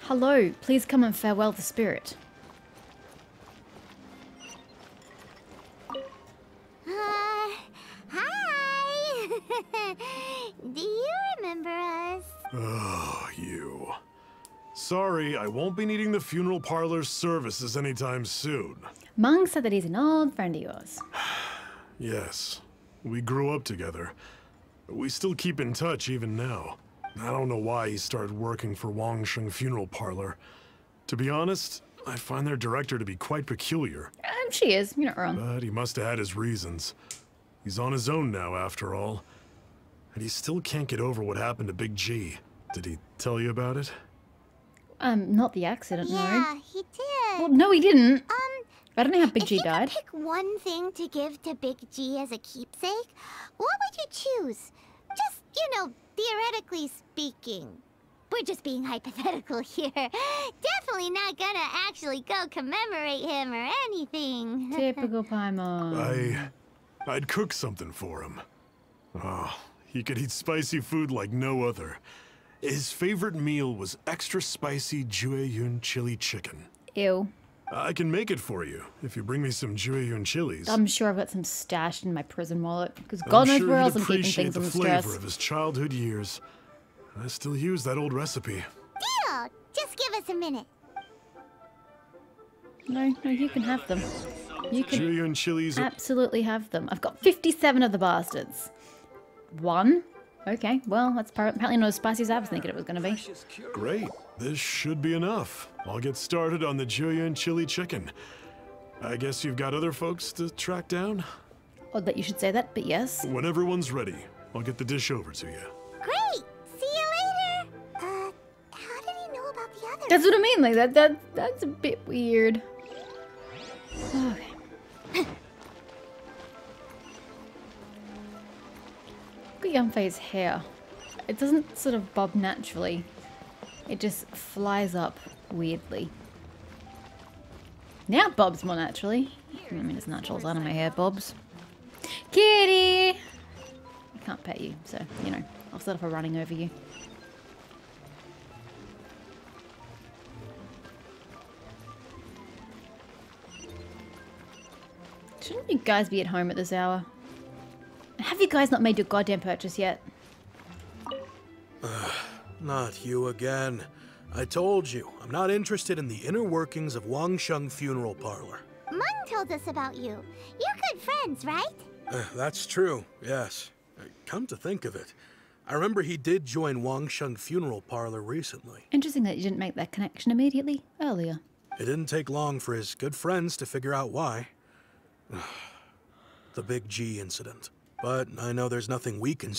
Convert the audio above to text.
Hello, please come and farewell the spirit. Hi! Do you remember us? Oh, you. Sorry, I won't be needing the funeral parlor's services anytime soon. Mung said that he's an old friend of yours. Yes, we grew up together. We still keep in touch even now. I don't know why he started working for Wangsheng Funeral Parlor. To be honest, I find their director to be quite peculiar. She is, you're not wrong. But he must have had his reasons. He's on his own now, after all. And he still can't get over what happened to Big G. Did he tell you about it? Not the accident, no. Yeah, he did. Well, no, he didn't. I don't know how Big G died. If you could pick one thing to give to Big G as a keepsake, what would you choose? Just, theoretically speaking. We're just being hypothetical here. Definitely not gonna actually go commemorate him or anything. Typical Paimon. I'd cook something for him. Oh, he could eat spicy food like no other. His favorite meal was extra spicy Jueyun chili chicken. Ew. I can make it for you if you bring me some Jueyun chilies. I'm sure I've got some stashed in my prison wallet, because God knows where else I'm keeping things on the stress. The flavor of his childhood years. I still use that old recipe. Deal! Just give us a minute. No, you can have them. You can Jueyun chilies absolutely have them. I've got 57 of the bastards. One? Okay, well, that's apparently not as spicy as I was thinking it was going to be. Great. This should be enough. I'll get started on the Jueyun chili chicken. I guess you've got other folks to track down? Odd that you should say that, but yes. When everyone's ready, I'll get the dish over to you. Great! See you later! How did he know about the others? That's what I mean, like, that's a bit weird. Okay. Look at Yanfei's hair. It doesn't sort of bob naturally. It just flies up weirdly. Now it bobs more naturally. I mean, it's natural as I know my hair bobs. Kitty! I can't pet you, so, I'll start off a running over you. Shouldn't you guys be at home at this hour? Have you guys not made your goddamn purchase yet? Not you again. I told you, I'm not interested in the inner workings of Wangsheng Funeral Parlor. Mung told us about you. You're good friends, right? That's true, yes. Come to think of it, I remember he did join Wangsheng Funeral Parlor recently. Interesting that you didn't make that connection immediately earlier. It didn't take long for his good friends to figure out why. The Big G incident. But I know there's nothing we can